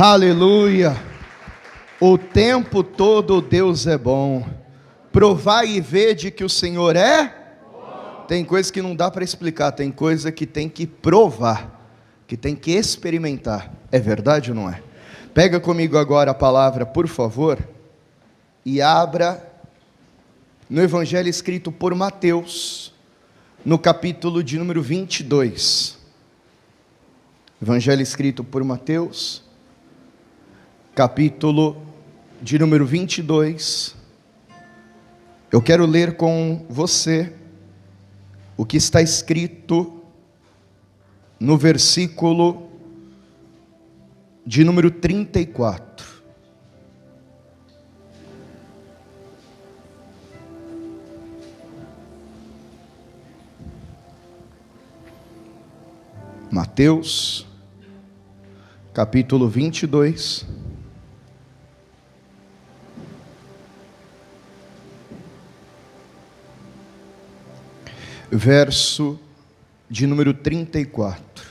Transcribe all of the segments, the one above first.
Aleluia! O tempo todo Deus é bom. Provai e vede que o Senhor é bom. Tem coisa que não dá para explicar, tem coisa que tem que provar, que tem que experimentar. É verdade ou não é? Pega comigo agora a palavra, por favor, e abra no Evangelho escrito por Mateus, no capítulo de número 22. Evangelho escrito por Mateus, capítulo de número 22. Eu quero ler com você o que está escrito no versículo de número 34. Mateus, capítulo 22, verso de número 34.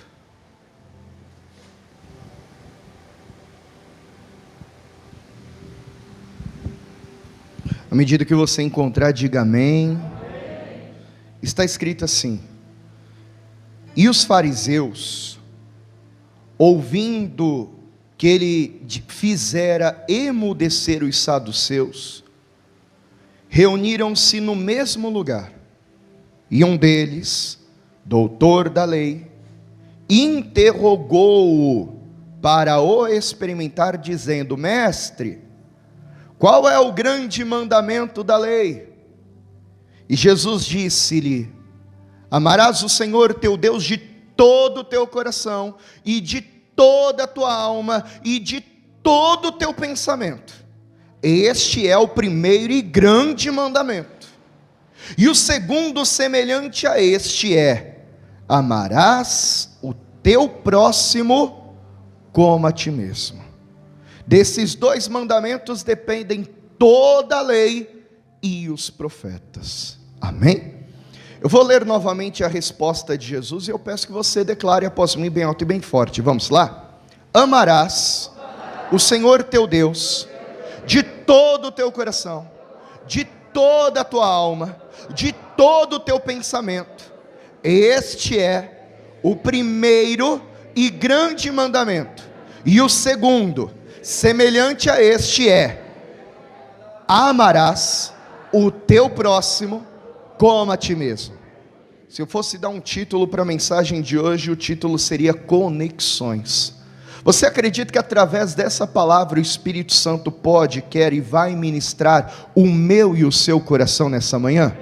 À medida que você encontrar, diga amém. Está escrito assim: e os fariseus, ouvindo que ele fizera emudecer os saduceus, reuniram-se no mesmo lugar. E um deles, doutor da lei, interrogou-o para o experimentar, dizendo: mestre, qual é o grande mandamento da lei? E Jesus disse-lhe: amarás o Senhor teu Deus de todo o teu coração, e de toda a tua alma, e de todo o teu pensamento. Este é o primeiro e grande mandamento. E o segundo, semelhante a este, é: amarás o teu próximo como a ti mesmo. Desses dois mandamentos dependem toda a lei e os profetas. Amém? Eu vou ler novamente a resposta de Jesus e eu peço que você declare após mim bem alto e bem forte. Vamos lá? Amarás o Senhor teu Deus de todo o teu coração, de toda a tua alma, de todo o teu pensamento. Este é o primeiro e grande mandamento. E o segundo, semelhante a este, é: amarás o teu próximo como a ti mesmo. Se eu fosse dar um título para a mensagem de hoje, o título seria Conexões. Você acredita que através dessa palavra o Espírito Santo pode, quer e vai ministrar o meu e o seu coração nessa manhã?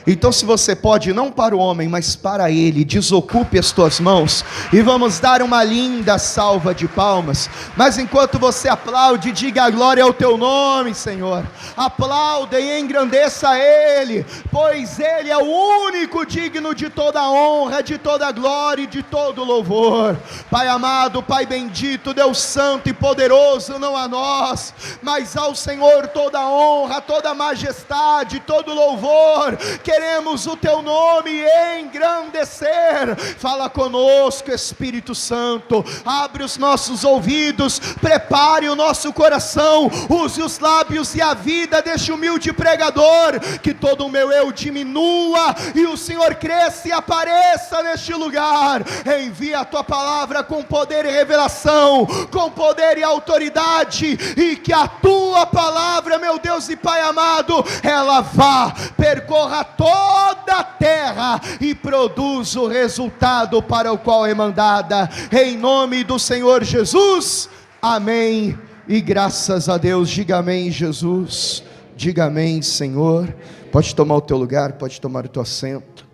Então, se você pode, não para o homem, mas para ele, desocupe as tuas mãos e vamos dar uma linda salva de palmas. Mas enquanto você aplaude, diga: a glória ao teu nome, Senhor. Aplauda e engrandeça a Ele, pois Ele é o único digno de toda honra, de toda glória e de todo louvor. Pai amado, Pai bendito, Deus santo e poderoso, não a nós, mas ao Senhor toda honra, toda majestade, todo louvor. Queremos o teu nome engrandecer. Fala conosco, Espírito Santo. Abre os nossos ouvidos, prepare o nosso coração, use os lábios e a vida deste humilde pregador. Que todo o meu eu diminua e o Senhor cresça e apareça neste lugar. Envia a tua palavra com poder e revelação, com poder e autoridade, e que a tua palavra, meu Deus e Pai amado, ela vá, percorra toda a terra e produz o resultado para o qual é mandada, em nome do Senhor Jesus, amém, e graças a Deus. Diga amém, Jesus, diga amém, Senhor. Pode tomar o teu lugar, pode tomar o teu assento.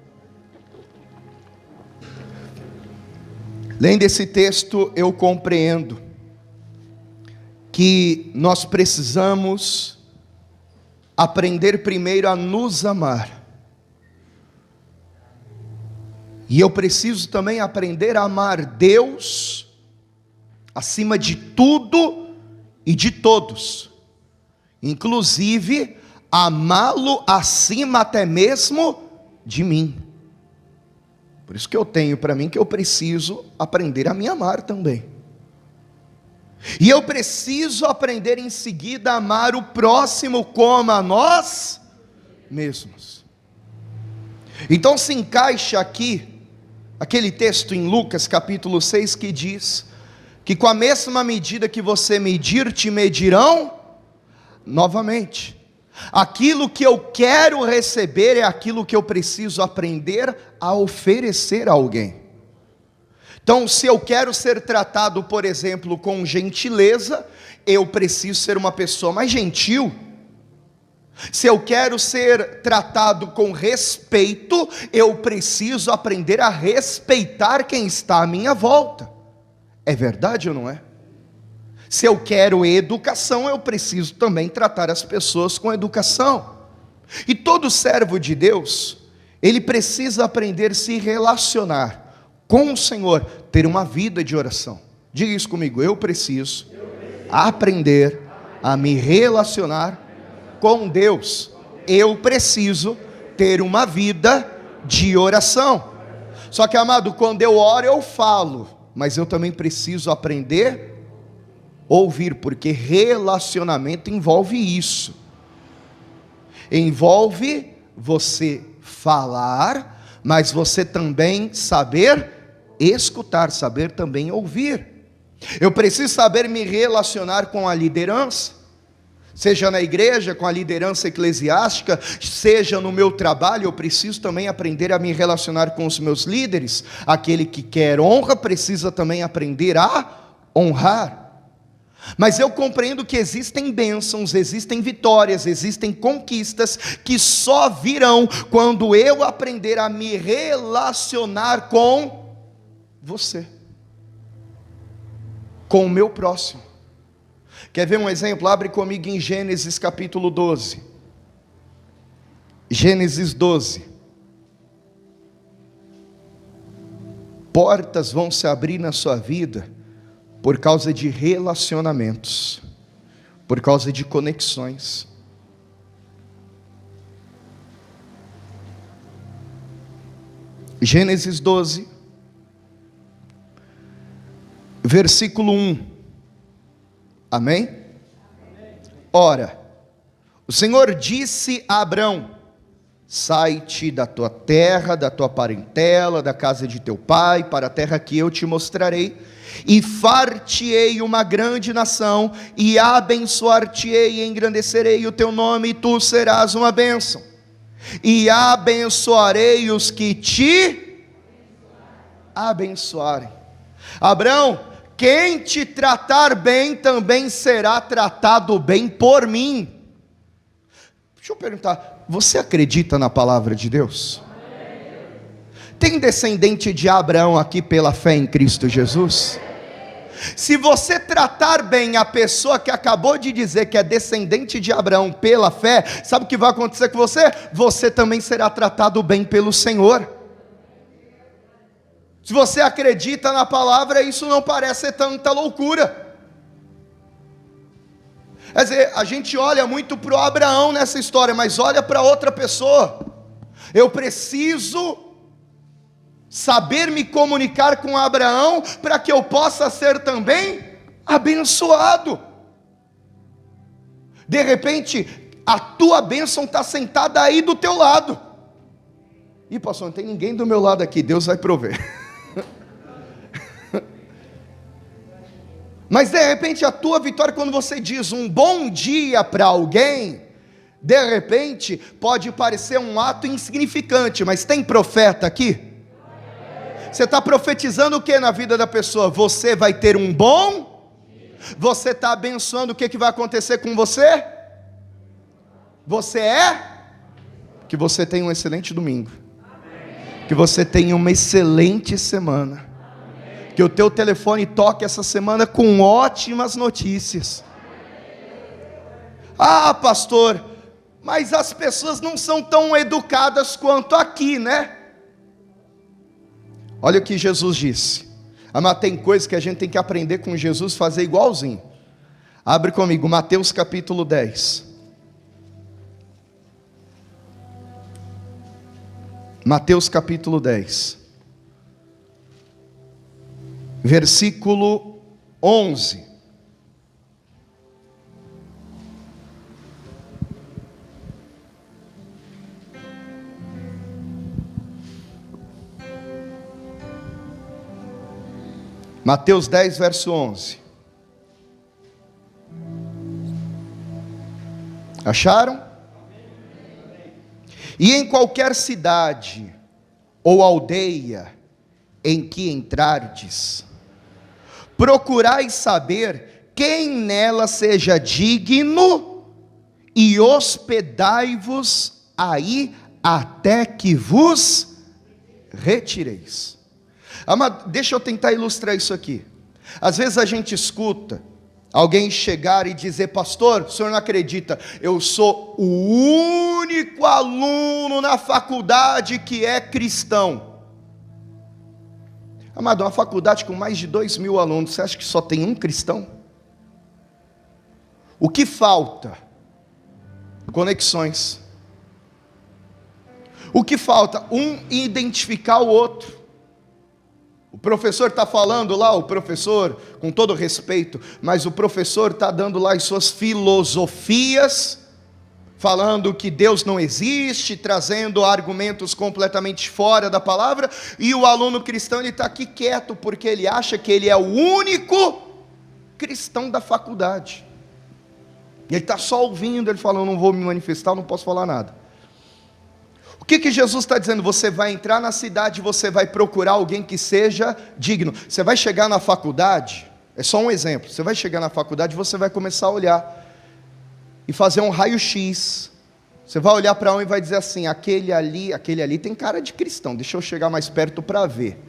Lendo esse texto, eu compreendo que nós precisamos aprender primeiro a nos amar. E eu preciso também aprender a amar Deus acima de tudo e de todos, inclusive amá-lo acima até mesmo de mim. Por isso que eu tenho para mim que eu preciso aprender a me amar também. E eu preciso aprender em seguida a amar o próximo como a nós mesmos. Então se encaixa aqui aquele texto em Lucas capítulo 6 que diz que com a mesma medida que você medir, te medirão novamente. Aquilo que eu quero receber é aquilo que eu preciso aprender a oferecer a alguém. Então, se eu quero ser tratado, por exemplo, com gentileza, eu preciso ser uma pessoa mais gentil. Se eu quero ser tratado com respeito, eu preciso aprender a respeitar quem está à minha volta. É verdade ou não é? Se eu quero educação, eu preciso também tratar as pessoas com educação. E todo servo de Deus, ele precisa aprender a se relacionar com o Senhor, ter uma vida de oração. Diga isso comigo, eu preciso aprender a me relacionar com Deus. Eu preciso ter uma vida de oração. Só que, amado, quando eu oro eu falo, mas eu também preciso aprender a ouvir, porque relacionamento envolve isso. Envolve você falar, mas você também saber escutar, saber também ouvir. Eu preciso saber me relacionar com a liderança, seja na igreja, com a liderança eclesiástica, seja no meu trabalho. Eu preciso também aprender a me relacionar com os meus líderes. Aquele que quer honra precisa também aprender a honrar. Mas eu compreendo que existem bênçãos, existem vitórias, existem conquistas que só virão quando eu aprender a me relacionar com você, com o meu próximo. Quer ver um exemplo? Abre comigo em Gênesis capítulo 12. Gênesis 12. Portas vão se abrir na sua vida por causa de relacionamentos, por causa de conexões. Gênesis 12, versículo 1. Amém? Ora, o Senhor disse a Abrão: sai-te da tua terra, da tua parentela, da casa de teu pai, para a terra que eu te mostrarei, e far-te-ei uma grande nação, e abençoar-te-ei, e engrandecerei o teu nome, e tu serás uma bênção, e abençoarei os que te abençoarem. Abrão, quem te tratar bem, também será tratado bem por mim. Deixa eu perguntar, você acredita na palavra de Deus? Tem descendente de Abraão aqui pela fé em Cristo Jesus? Se você tratar bem a pessoa que acabou de dizer que é descendente de Abraão pela fé, sabe o que vai acontecer com você? Você também será tratado bem pelo Senhor. Se você acredita na palavra, isso não parece ser tanta loucura. Quer dizer, a gente olha muito para o Abraão nessa história, mas olha para outra pessoa. Eu preciso saber me comunicar com Abraão, para que eu possa ser também abençoado. De repente, a tua bênção está sentada aí do teu lado. Ih, pastor, não tem ninguém do meu lado aqui, Deus vai prover. Mas de repente a tua vitória, quando você diz um bom dia para alguém, de repente pode parecer um ato insignificante, mas tem profeta aqui? Você está profetizando o que na vida da pessoa? Você vai ter um bom? Você está abençoando o que vai acontecer com você? Você que você tenha um excelente domingo, que você tenha uma excelente semana, que o teu telefone toque essa semana com ótimas notícias. Ah, pastor, mas as pessoas não são tão educadas quanto aqui, né? Olha o que Jesus disse. Mas tem coisas que a gente tem que aprender com Jesus, fazer igualzinho. Abre comigo, Mateus capítulo 10. Mateus capítulo 10. Versículo 11. Mateus 10, verso 11. Acharam? E em qualquer cidade ou aldeia em que entrardes, procurai saber quem nela seja digno, e hospedai-vos aí até que vos retireis. Deixa eu tentar ilustrar isso aqui. Às vezes a gente escuta alguém chegar e dizer: pastor, o senhor não acredita, eu sou o único aluno na faculdade que é cristão. Amado, uma faculdade com mais de 2.000 alunos, você acha que só tem um cristão? O que falta? Conexões. O que falta? Um identificar o outro. O professor está falando lá, o professor, com todo respeito, mas o professor está dando lá as suas filosofias, falando que Deus não existe, trazendo argumentos completamente fora da palavra, e o aluno cristão está aqui quieto, porque ele acha que ele é o único cristão da faculdade. Ele está só ouvindo, ele fala: eu não vou me manifestar, eu não posso falar nada. O que Jesus está dizendo? Você vai entrar na cidade, você vai procurar alguém que seja digno. Você vai chegar na faculdade, é só um exemplo, você vai chegar na faculdade e você vai começar a olhar, e fazer um raio-x. Você vai olhar para um e vai dizer assim: aquele ali tem cara de cristão, deixa eu chegar mais perto para ver.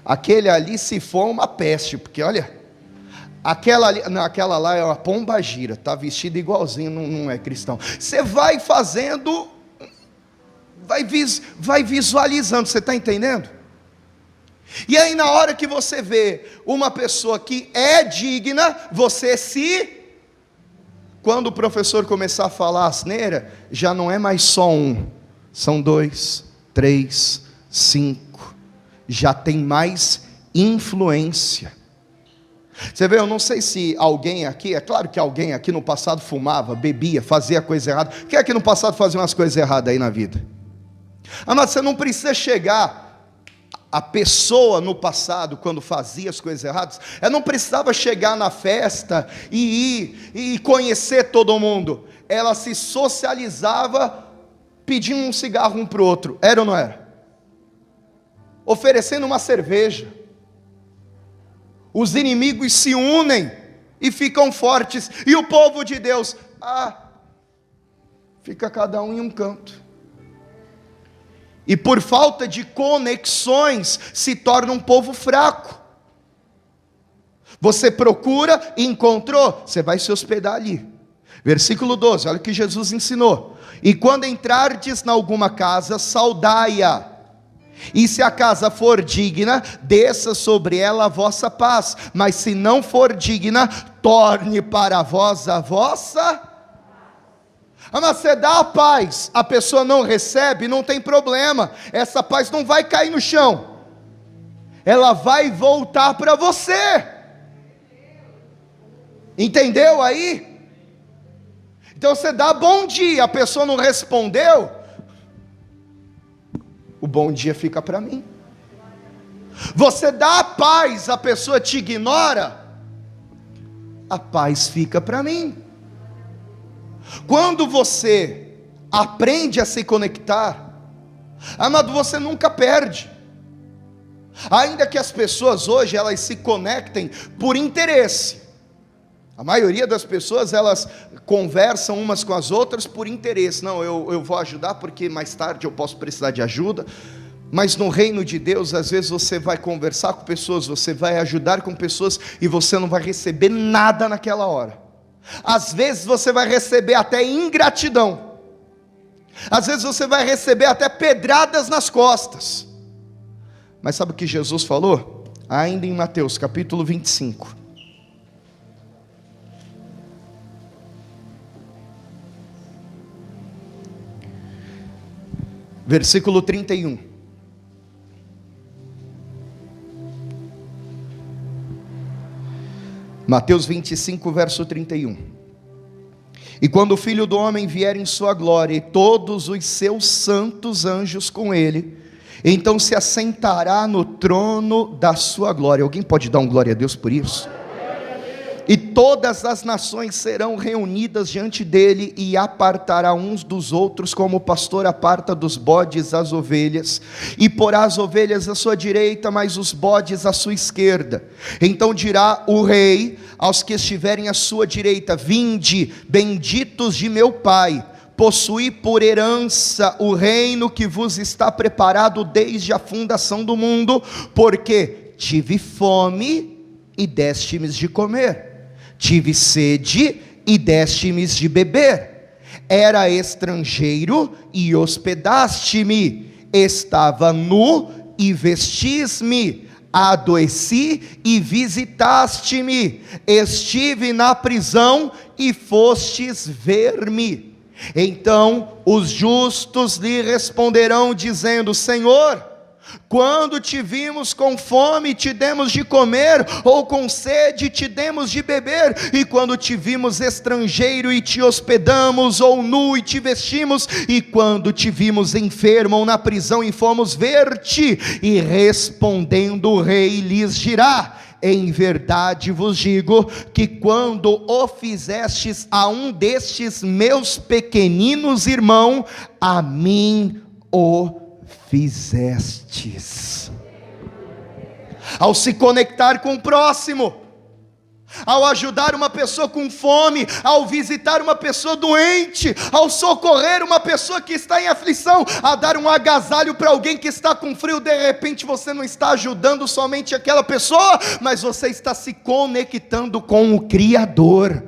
Aquele ali, se for, uma peste, porque olha, aquela lá é uma pombagira, está vestida igualzinho, não é cristão. Você vai fazendo, vai visualizando, você está entendendo? E aí na hora que você vê uma pessoa que é digna, quando o professor começar a falar asneira, já não é mais só um, são 2, 3, 5, já tem mais influência. Você vê, eu não sei se alguém aqui, é claro que alguém aqui no passado fumava, bebia, fazia coisa errada. Quem é que no passado fazia umas coisas erradas aí na vida? Mas você não precisa chegar, a pessoa no passado, quando fazia as coisas erradas, ela não precisava chegar na festa e ir e conhecer todo mundo. Ela se socializava pedindo um cigarro um para o outro, era ou não era? Oferecendo uma cerveja. Os inimigos se unem e ficam fortes, e o povo de Deus, fica cada um em um canto. E por falta de conexões, se torna um povo fraco. Você procura e encontrou, você vai se hospedar ali. Versículo 12, olha o que Jesus ensinou: e quando entrardes em alguma casa, saudai-a, e se a casa for digna, desça sobre ela a vossa paz, mas se não for digna, torne para vós a vossa. Mas você dá a paz, a pessoa não recebe, não tem problema, essa paz não vai cair no chão, ela vai voltar para você. Entendeu aí? Então você dá bom dia, a pessoa não respondeu, o bom dia fica para mim. Você dá a paz, a pessoa te ignora, a paz fica para mim. Quando você aprende a se conectar, amado, você nunca perde. Ainda que as pessoas hoje elas se conectem por interesse. A maioria das pessoas elas conversam umas com as outras por interesse. Não, eu vou ajudar porque mais tarde eu posso precisar de ajuda. Mas no reino de Deus, às vezes você vai conversar com pessoas, você vai ajudar com pessoas e você não vai receber nada naquela hora. Às vezes você vai receber até ingratidão. Às vezes você vai receber até pedradas nas costas. Mas sabe o que Jesus falou? Ainda em Mateus capítulo 25. Versículo 31. Mateus 25, verso 31. E quando o Filho do Homem vier em sua glória, e todos os seus santos anjos com ele, então se assentará no trono da sua glória. Alguém pode dar um glória a Deus por isso? E todas as nações serão reunidas diante dele, e apartará uns dos outros, como o pastor aparta dos bodes as ovelhas, e porá as ovelhas à sua direita, mas os bodes à sua esquerda. Então dirá o rei aos que estiverem à sua direita: vinde, benditos de meu Pai, possuí por herança o reino que vos está preparado desde a fundação do mundo, porque tive fome e deste-me de comer, tive sede e deste-me de beber, era estrangeiro e hospedaste-me, estava nu e vestis-me, adoeci e visitaste-me, estive na prisão e fostes ver-me. Então os justos lhe responderão dizendo: Senhor, quando te vimos com fome, te demos de comer, ou com sede, te demos de beber? E quando te vimos estrangeiro e te hospedamos, ou nu e te vestimos? E quando te vimos enfermo ou na prisão e fomos ver-te? E respondendo o rei lhes dirá: em verdade vos digo, que quando o fizestes a um destes meus pequeninos irmãos, a mim o fizestes. Ao se conectar com o próximo, ao ajudar uma pessoa com fome, ao visitar uma pessoa doente, ao socorrer uma pessoa que está em aflição, a dar um agasalho para alguém que está com frio, de repente você não está ajudando somente aquela pessoa, mas você está se conectando com o Criador.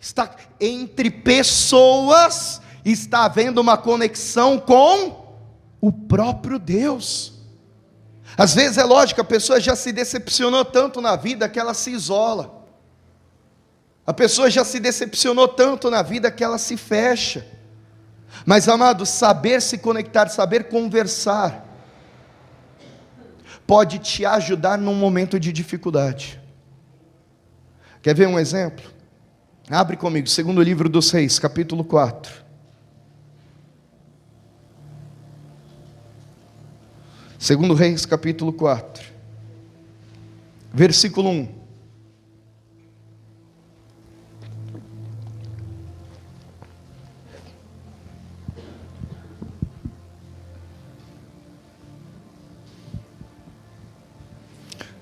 Está entre pessoas, está havendo uma conexão com o próprio Deus. Às vezes é lógico, a pessoa já se decepcionou tanto na vida que ela se isola. A pessoa já se decepcionou tanto na vida que ela se fecha. Mas, amado, saber se conectar, saber conversar, pode te ajudar num momento de dificuldade. Quer ver um exemplo? Abre comigo, segundo livro dos Reis, capítulo 4. Segundo Reis, capítulo 4, versículo 1.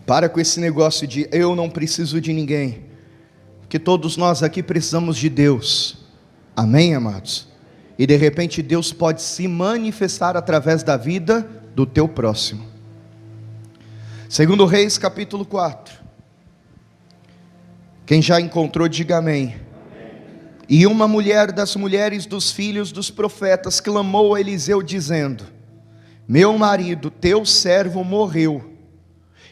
Para com esse negócio de eu não preciso de ninguém, que todos nós aqui precisamos de Deus. Amém, amados? E de repente Deus pode se manifestar através da vida do teu próximo. Segundo Reis, capítulo 4. Quem já encontrou, diga amém. E uma mulher das mulheres dos filhos dos profetas clamou a Eliseu dizendo: meu marido, teu servo, morreu,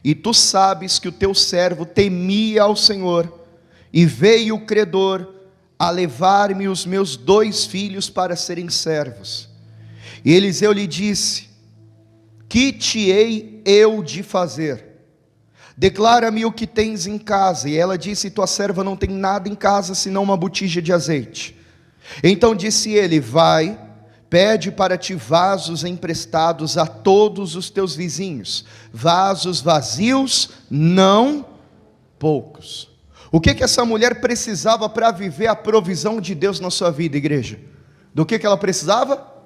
e tu sabes que o teu servo temia ao Senhor, e veio o credor a levar-me os meus 2 filhos para serem servos. E Eliseu lhe disse: que te hei eu de fazer? Declara-me o que tens em casa. E ela disse: tua serva não tem nada em casa, senão uma botija de azeite. Então disse ele: vai, pede para ti vasos emprestados a todos os teus vizinhos, vasos vazios, não poucos. O que essa mulher precisava para viver a provisão de Deus na sua vida, igreja? Do que ela precisava?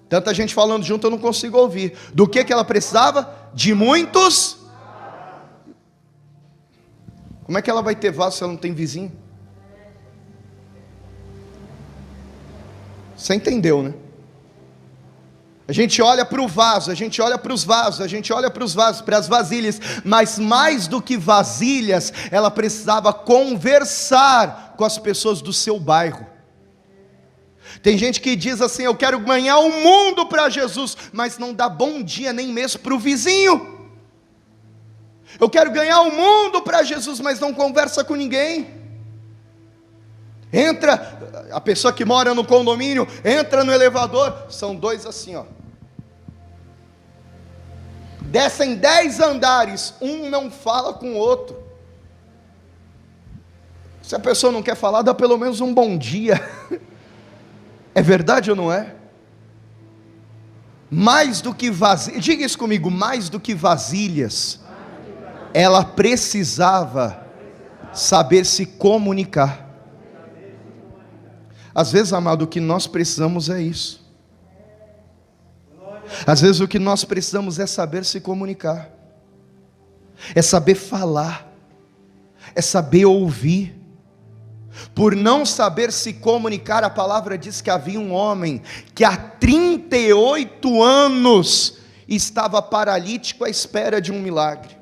Tanta gente falando junto, eu não consigo ouvir. Do que ela precisava? De muitos. Como é que ela vai ter vaso se ela não tem vizinho? Você entendeu, né? A gente olha para o vaso, a gente olha para os vasos, a gente olha para os vasos, para as vasilhas, mas mais do que vasilhas, ela precisava conversar com as pessoas do seu bairro. Tem gente que diz assim: eu quero ganhar o mundo para Jesus, mas não dá bom dia nem mesmo para o vizinho. Eu quero ganhar o mundo para Jesus, mas não conversa com ninguém. Entra, a pessoa que mora no condomínio, entra no elevador, são 2 assim, ó. Descem 10 andares, um não fala com o outro. Se a pessoa não quer falar, dá pelo menos um bom dia. É verdade ou não é? Mais do que vasilhas, diga isso comigo, mais do que vasilhas, ela precisava saber se comunicar. Às vezes, amado, o que nós precisamos é isso. Às vezes o que nós precisamos é saber se comunicar, é saber falar, é saber ouvir. Por não saber se comunicar, a palavra diz que havia um homem que há 38 anos estava paralítico à espera de um milagre.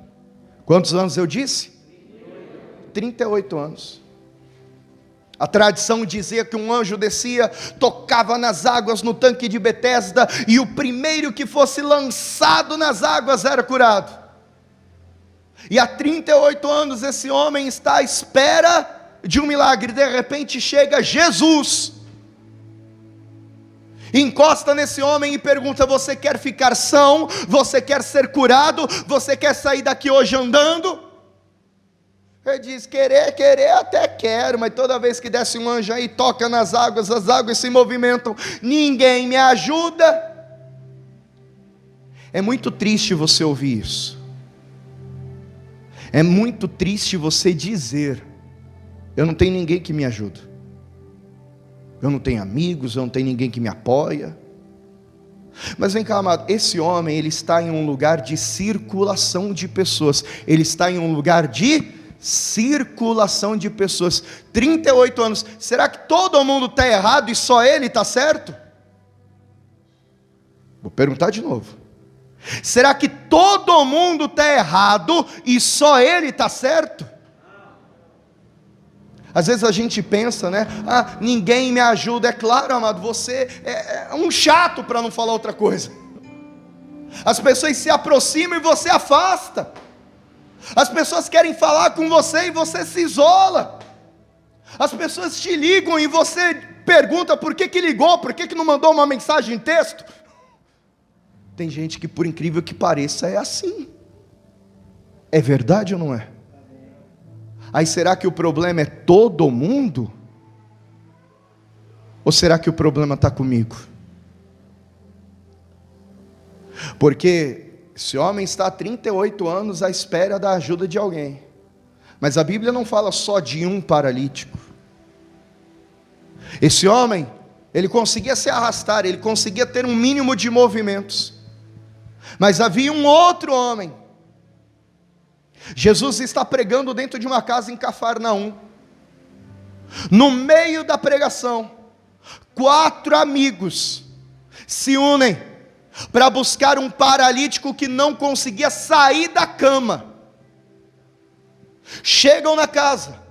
Quantos anos eu disse? 38 anos. A tradição dizia que um anjo descia, tocava nas águas no tanque de Betesda, e o primeiro que fosse lançado nas águas era curado. E há 38 anos esse homem está à espera de um milagre. De repente chega Jesus, encosta nesse homem e pergunta: você quer ficar são? Você quer ser curado? Você quer sair daqui hoje andando? Ele diz: querer até quero, mas toda vez que desce um anjo aí, toca nas águas, as águas se movimentam, ninguém me ajuda. É muito triste você ouvir isso. É muito triste você dizer: eu não tenho ninguém que me ajuda, eu não tenho amigos, eu não tenho ninguém que me apoia. Mas vem cá, amado, esse homem, ele está em um lugar de circulação de pessoas, ele está em um lugar de circulação de pessoas. 38 anos, será que todo mundo está errado e só ele está certo? Vou perguntar de novo: será que todo mundo está errado e só ele está certo? Às vezes a gente pensa, né? Ninguém me ajuda. É claro, amado, você é um chato, para não falar outra coisa. As pessoas se aproximam e você afasta. As pessoas querem falar com você e você se isola. As pessoas te ligam e você pergunta por que ligou, por que não mandou uma mensagem em texto. Tem gente que, por incrível que pareça, é assim. É verdade ou não é? Aí será que o problema é todo mundo? Ou será que o problema está comigo? Porque esse homem está há 38 anos à espera da ajuda de alguém. Mas a Bíblia não fala só de um paralítico. Esse homem, ele conseguia se arrastar, ele conseguia ter um mínimo de movimentos. Mas havia um outro homem. Jesus está pregando dentro de uma casa em Cafarnaum. No meio da pregação, 4 amigos se unem para buscar um paralítico que não conseguia sair da cama. Chegam na casa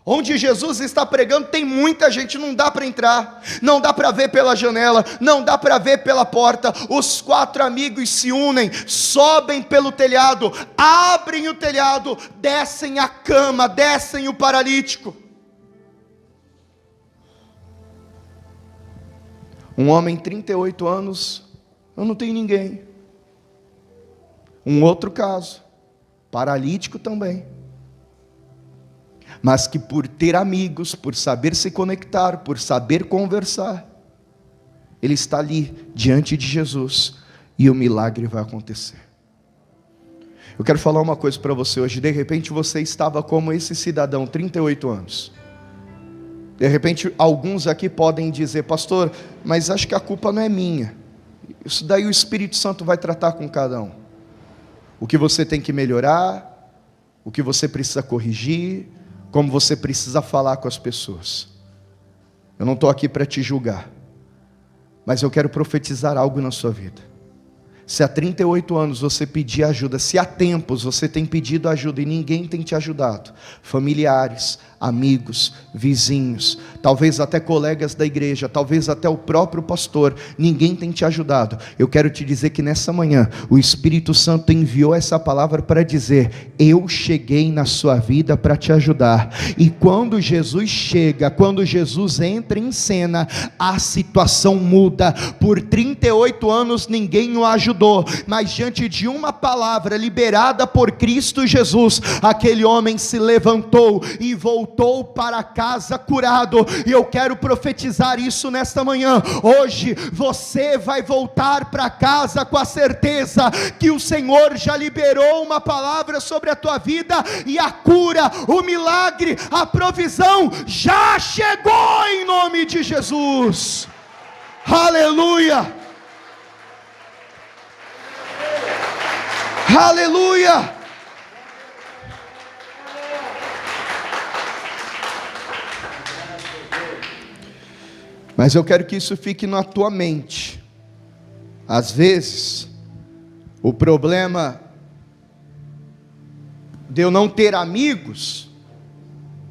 onde Jesus está pregando, tem muita gente, não dá para entrar, não dá para ver pela janela, não dá para ver pela porta. Os 4 amigos se unem, sobem pelo telhado, abrem o telhado, descem a cama, descem o paralítico. Um homem, 38 anos, eu não tenho ninguém. Um outro caso, paralítico também, mas que por ter amigos, por saber se conectar, por saber conversar, ele está ali diante de Jesus e o milagre vai acontecer. Eu quero falar uma coisa para você hoje. De repente você estava como esse cidadão, 38 anos. De repente alguns aqui podem dizer: pastor, mas acho que a culpa não é minha. Isso daí o Espírito Santo vai tratar com cada um. O que você tem que melhorar, o que você precisa corrigir, como você precisa falar com as pessoas. Eu não estou aqui para te julgar, mas eu quero profetizar algo na sua vida. Se há 38 anos você pedir ajuda, se há tempos você tem pedido ajuda e ninguém tem te ajudado, familiares, amigos, vizinhos, talvez até colegas da igreja, talvez até o próprio pastor, ninguém tem te ajudado, eu quero te dizer que nessa manhã, o Espírito Santo enviou essa palavra para dizer: eu cheguei na sua vida para te ajudar. E quando Jesus chega, quando Jesus entra em cena, a situação muda. Por 38 anos ninguém o ajudou, ajudou, mas diante de uma palavra liberada por Cristo Jesus, aquele homem se levantou e voltou para casa curado. E eu quero profetizar isso nesta manhã. Hoje você vai voltar para casa com a certeza que o Senhor já liberou uma palavra sobre a tua vida, e a cura, o milagre, a provisão já chegou em nome de Jesus. Aleluia, aleluia. Mas eu quero que isso fique na tua mente. Às vezes o problema de eu não ter amigos,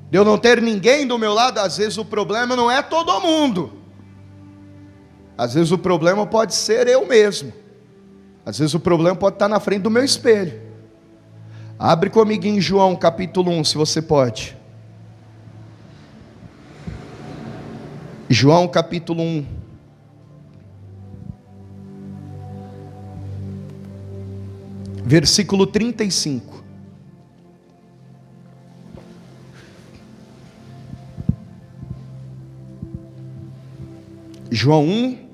de eu não ter ninguém do meu lado, às vezes o problema não é todo mundo. Às vezes o problema pode ser eu mesmo. Às vezes o problema pode estar na frente do meu espelho. Abre comigo em João capítulo 1, se você pode. João capítulo 1. Versículo 35. João 1,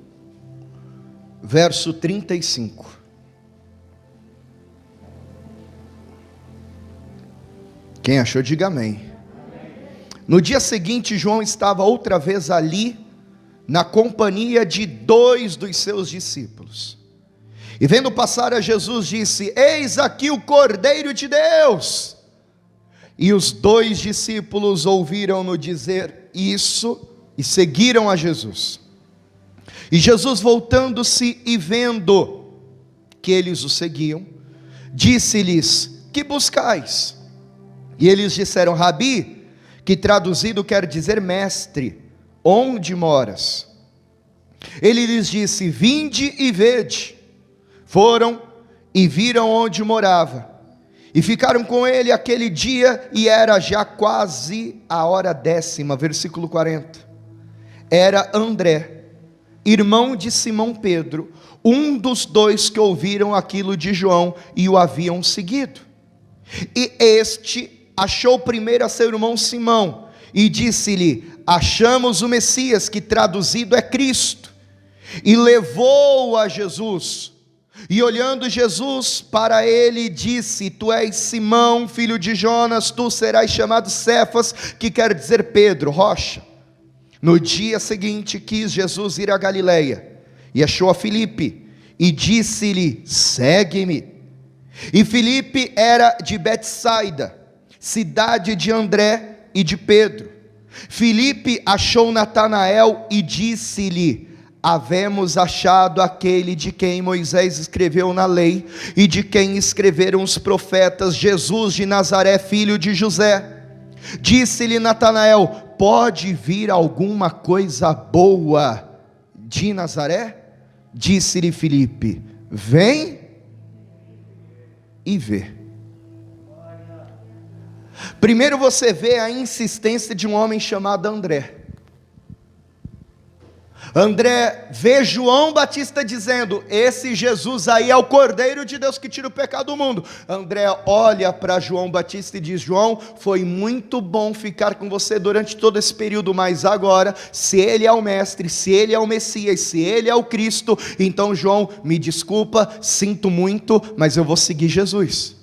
verso 35. Quem achou, diga amém. No dia seguinte, João estava outra vez ali, na companhia de 2 dos seus discípulos. E vendo passar a Jesus, disse: eis aqui o Cordeiro de Deus. E os 2 discípulos ouviram-no dizer isso e seguiram a Jesus. E Jesus, voltando-se e vendo que eles o seguiam, disse-lhes: que buscais? E eles disseram: Rabi, que traduzido quer dizer mestre, onde moras? Ele lhes disse: vinde e vede. Foram e viram onde morava, e ficaram com ele aquele dia, e era já quase a hora 10ª, versículo 40. Era André, irmão de Simão Pedro, um dos 2 que ouviram aquilo de João e o haviam seguido. E este achou primeiro a seu irmão Simão, e disse-lhe: achamos o Messias, que traduzido é Cristo. E levou-o a Jesus. E olhando Jesus para ele, disse: tu és Simão, filho de Jonas, tu serás chamado Cefas, que quer dizer Pedro, rocha. No dia seguinte quis Jesus ir a Galileia, e achou a Filipe, e disse-lhe: segue-me. E Filipe era de Betsaida, cidade de André e de Pedro. Filipe achou Natanael e disse-lhe: havemos achado aquele de quem Moisés escreveu na lei, e de quem escreveram os profetas, Jesus de Nazaré, filho de José. Disse-lhe Natanael: pode vir alguma coisa boa de Nazaré? Disse-lhe Filipe: vem e vê. Primeiro você vê a insistência de um homem chamado André. André vê João Batista dizendo: esse Jesus aí é o Cordeiro de Deus que tira o pecado do mundo. André olha para João Batista e diz: João, foi muito bom ficar com você durante todo esse período, mas agora, se ele é o mestre, se ele é o Messias, se ele é o Cristo, então João, me desculpa, sinto muito, mas eu vou seguir Jesus.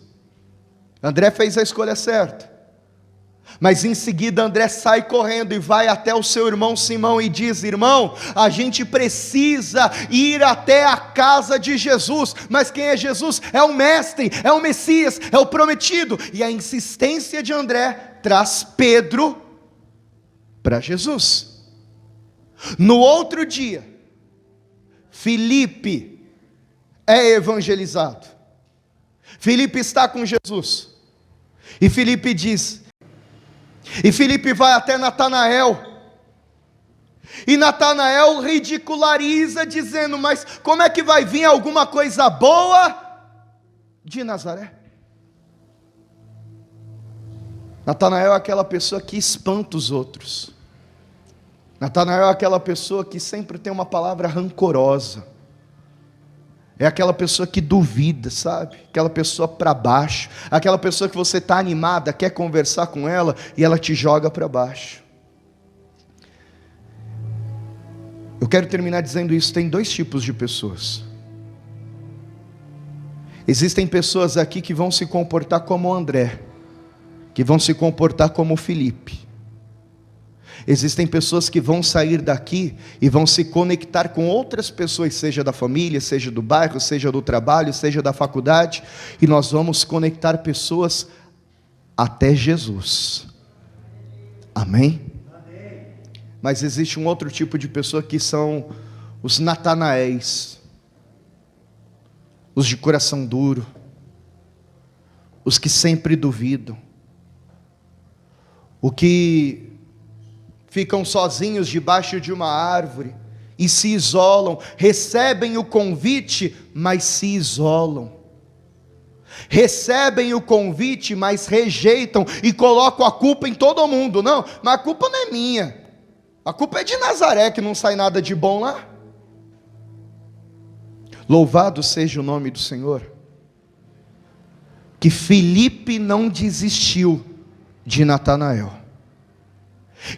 André fez a escolha certa. Mas em seguida André sai correndo e vai até o seu irmão Simão e diz: irmão, a gente precisa ir até a casa de Jesus. Mas quem é Jesus? É o mestre, é o Messias, é o prometido. E a insistência de André traz Pedro para Jesus. No outro dia, Filipe é evangelizado. Filipe está com Jesus. E Filipe diz... E Filipe vai até Natanael, e Natanael ridiculariza, dizendo: mas como é que vai vir alguma coisa boa de Nazaré? Natanael é aquela pessoa que espanta os outros. Natanael é aquela pessoa que sempre tem uma palavra rancorosa. É aquela pessoa que duvida, sabe? Aquela pessoa para baixo. Aquela pessoa que você está animada, quer conversar com ela e ela te joga para baixo. Eu quero terminar dizendo isso. Tem dois tipos de pessoas. Existem pessoas aqui que vão se comportar como André, que vão se comportar como Felipe. Existem pessoas que vão sair daqui e vão se conectar com outras pessoas, seja da família, seja do bairro, seja do trabalho, seja da faculdade, e nós vamos conectar pessoas até Jesus. Amém? Mas existe um outro tipo de pessoa que são os Natanaéis, os de coração duro, os que sempre duvidam, o que ficam sozinhos debaixo de uma árvore e se isolam, recebem o convite, mas se isolam, recebem o convite, mas rejeitam e colocam a culpa em todo mundo. Não, mas a culpa não é minha, a culpa é de Nazaré, que não sai nada de bom lá. Louvado seja o nome do Senhor, que Felipe não desistiu de Natanael,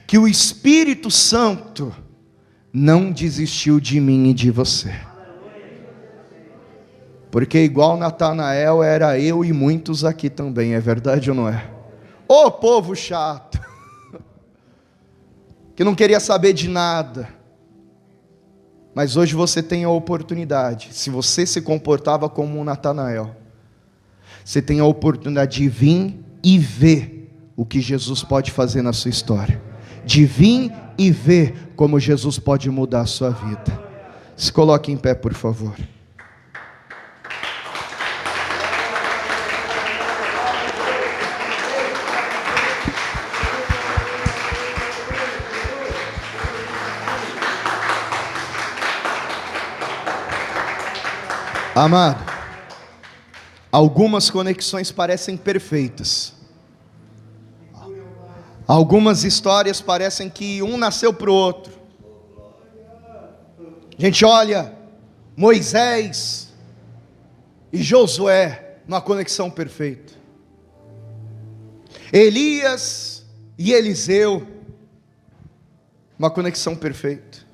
que o Espírito Santo não desistiu de mim e de você, porque igual Natanael era eu e muitos aqui também, é verdade ou não é? Ô povo chato, que não queria saber de nada, mas hoje você tem a oportunidade, se você se comportava como um Natanael, você tem a oportunidade de vir e ver o que Jesus pode fazer na sua história, de vir e ver como Jesus pode mudar a sua vida. Se coloque em pé, por favor. Amado, algumas conexões parecem perfeitas, algumas histórias parecem que um nasceu para o outro. A gente olha Moisés e Josué, uma conexão perfeita, Elias e Eliseu, uma conexão perfeita.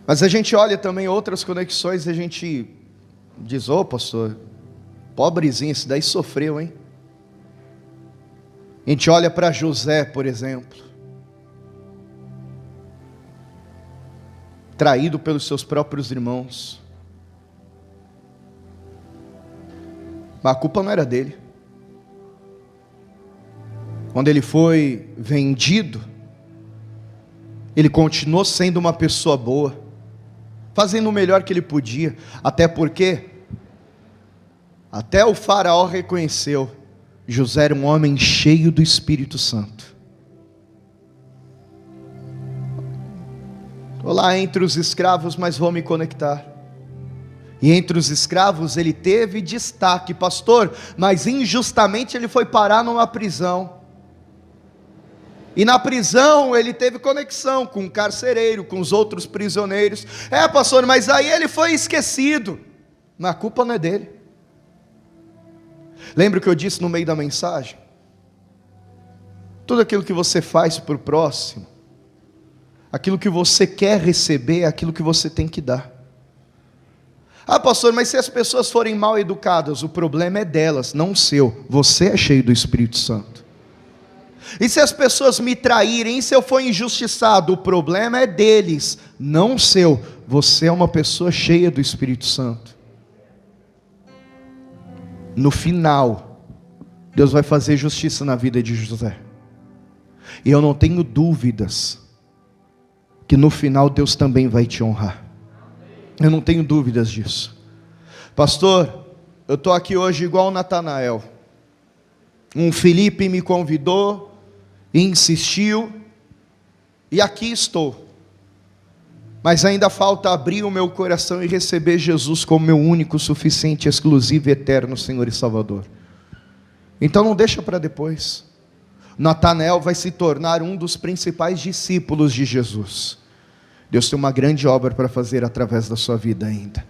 Mas a gente olha também outras conexões e a gente diz: ô pastor, pobrezinho, esse daí sofreu, hein? A gente olha para José, por exemplo, traído pelos seus próprios irmãos, mas a culpa não era dele. Quando ele foi vendido, ele continuou sendo uma pessoa boa, fazendo o melhor que ele podia, até porque até o faraó reconheceu: José era um homem cheio do Espírito Santo. Estou lá entre os escravos, mas vou me conectar. E entre os escravos ele teve destaque, pastor, mas injustamente ele foi parar numa prisão. E na prisão ele teve conexão com o carcereiro, com os outros prisioneiros. É, pastor, mas aí ele foi esquecido. Mas a culpa não é dele. Lembra o que eu disse no meio da mensagem? Tudo aquilo que você faz para o próximo, aquilo que você quer receber, é aquilo que você tem que dar. Ah, pastor, mas se as pessoas forem mal educadas, o problema é delas, não o seu. Você é cheio do Espírito Santo. E se as pessoas me traírem, e se eu for injustiçado, o problema é deles, não o seu. Você é uma pessoa cheia do Espírito Santo. No final, Deus vai fazer justiça na vida de José. E eu não tenho dúvidas que no final Deus também vai te honrar. Eu não tenho dúvidas disso. Pastor, eu estou aqui hoje igual Natanael. Um Felipe me convidou, insistiu, e aqui estou. Mas ainda falta abrir o meu coração e receber Jesus como meu único, suficiente, exclusivo e eterno Senhor e Salvador. Então não deixa para depois. Natanael vai se tornar um dos principais discípulos de Jesus. Deus tem uma grande obra para fazer através da sua vida ainda.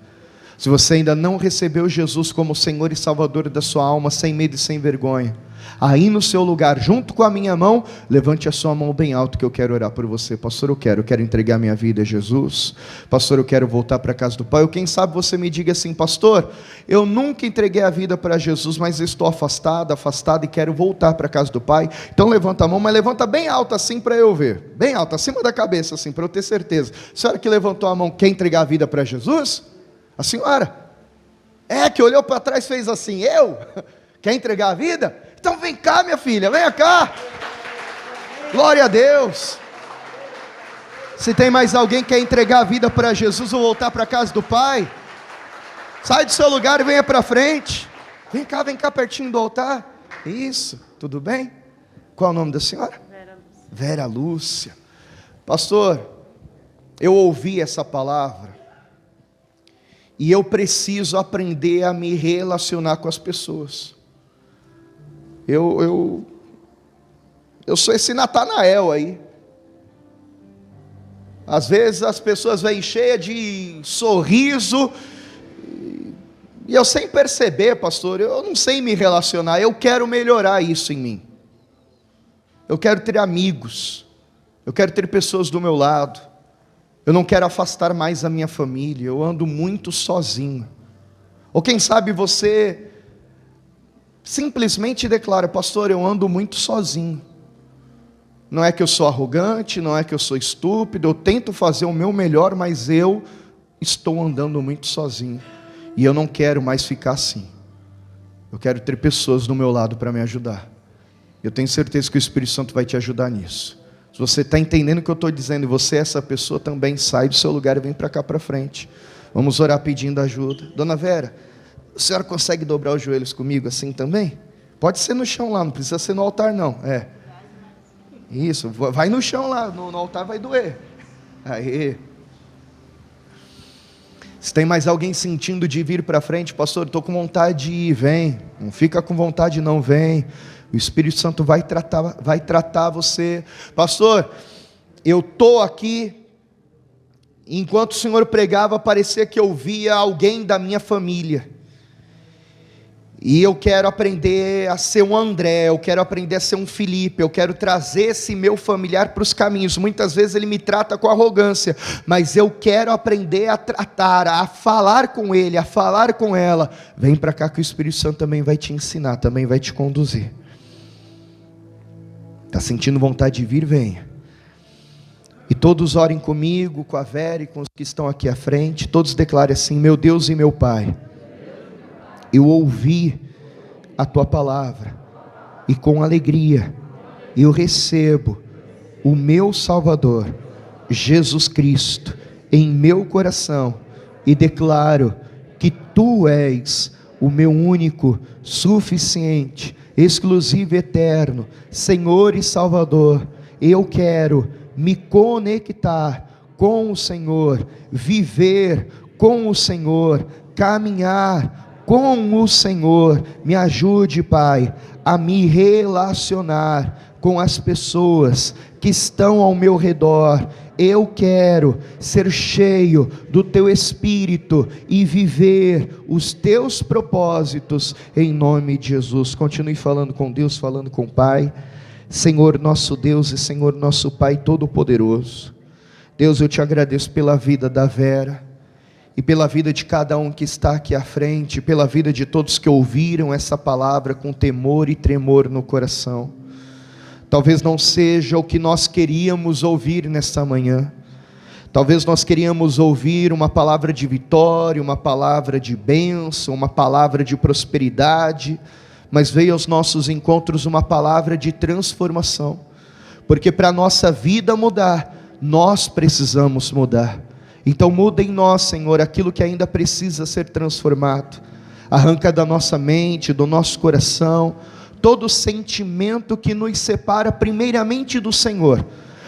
Se você ainda não recebeu Jesus como Senhor e Salvador da sua alma, sem medo e sem vergonha, aí no seu lugar, junto com a minha mão, levante a sua mão bem alto que eu quero orar por você. Pastor, eu quero entregar minha vida a Jesus. Pastor, eu quero voltar para a casa do Pai. Ou quem sabe você me diga assim: pastor, eu nunca entreguei a vida para Jesus, mas estou afastado e quero voltar para a casa do Pai. Então levanta a mão, mas levanta bem alto assim para eu ver, bem alto, acima da cabeça assim, para eu ter certeza. A senhora que levantou a mão, quer entregar a vida para Jesus? A senhora? Que olhou para trás e fez assim: eu? Quer entregar a vida? Então vem cá, minha filha, venha cá. Glória a Deus. Se tem mais alguém que quer entregar a vida para Jesus ou voltar para a casa do Pai, sai do seu lugar e venha para frente. Vem cá pertinho do altar. Isso, tudo bem? Qual é o nome da senhora? Vera Lúcia. Pastor, eu ouvi essa palavra e eu preciso aprender a me relacionar com as pessoas. Eu sou esse Natanael aí. Às vezes as pessoas vêm cheias de sorriso, e eu sem perceber, pastor, eu não sei me relacionar. Eu quero melhorar isso em mim. Eu quero ter amigos, eu quero ter pessoas do meu lado. Eu não quero afastar mais a minha família. Eu ando muito sozinho. Ou quem sabe você simplesmente declara: pastor, eu ando muito sozinho. Não é que eu sou arrogante, não é que eu sou estúpido, eu tento fazer o meu melhor, mas eu estou andando muito sozinho, e eu não quero mais ficar assim. Eu quero ter pessoas do meu lado para me ajudar. Eu tenho certeza que o Espírito Santo vai te ajudar nisso. Se você está entendendo o que eu estou dizendo, e você é essa pessoa, também sai do seu lugar e vem para cá para frente. Vamos orar pedindo ajuda. Dona Vera, a senhora consegue dobrar os joelhos comigo assim também? Pode ser no chão lá, não precisa ser no altar não. Isso, vai no chão lá, no altar vai doer. Aí. Se tem mais alguém sentindo de vir para frente: pastor, estou com vontade de ir, vem. Não fica com vontade não, vem. O Espírito Santo vai tratar você. Pastor, eu estou aqui, enquanto o Senhor pregava, parecia que eu via alguém da minha família. E eu quero aprender a ser um André, eu quero aprender a ser um Felipe, eu quero trazer esse meu familiar para os caminhos. Muitas vezes ele me trata com arrogância, mas eu quero aprender a tratar, a falar com ele, a falar com ela. Vem para cá que o Espírito Santo também vai te ensinar, também vai te conduzir. Está sentindo vontade de vir? Venha. E todos orem comigo, com a Vera e com os que estão aqui à frente. Todos declarem assim: meu Deus e meu Pai, eu ouvi a Tua palavra, e com alegria eu recebo o meu Salvador, Jesus Cristo, em meu coração, e declaro que Tu és o meu único, suficiente, exclusivo e eterno Senhor e Salvador. Eu quero me conectar com o Senhor, viver com o Senhor, caminhar com o Senhor. Me ajude, Pai, a me relacionar com as pessoas que estão ao meu redor. Eu quero ser cheio do Teu Espírito e viver os Teus propósitos, em nome de Jesus. Continue falando com Deus, falando com o Pai. Senhor nosso Deus e Senhor nosso Pai Todo-Poderoso, Deus, eu Te agradeço pela vida da Vera, e pela vida de cada um que está aqui à frente, pela vida de todos que ouviram essa palavra com temor e tremor no coração. Talvez não seja o que nós queríamos ouvir nesta manhã. Talvez nós queríamos ouvir uma palavra de vitória, uma palavra de bênção, uma palavra de prosperidade, mas veio aos nossos encontros uma palavra de transformação, porque para a nossa vida mudar, nós precisamos mudar. Então muda em nós, Senhor, aquilo que ainda precisa ser transformado. Arranca da nossa mente, do nosso coração, todo sentimento que nos separa primeiramente do Senhor,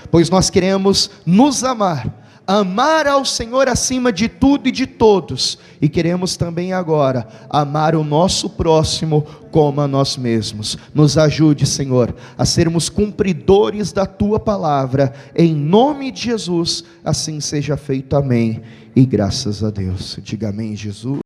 pois nós queremos nos amar ao Senhor acima de tudo e de todos, e queremos também agora amar o nosso próximo como a nós mesmos. Nos ajude, Senhor, a sermos cumpridores da Tua palavra, em nome de Jesus, assim seja feito, amém, e graças a Deus. Diga amém, Jesus.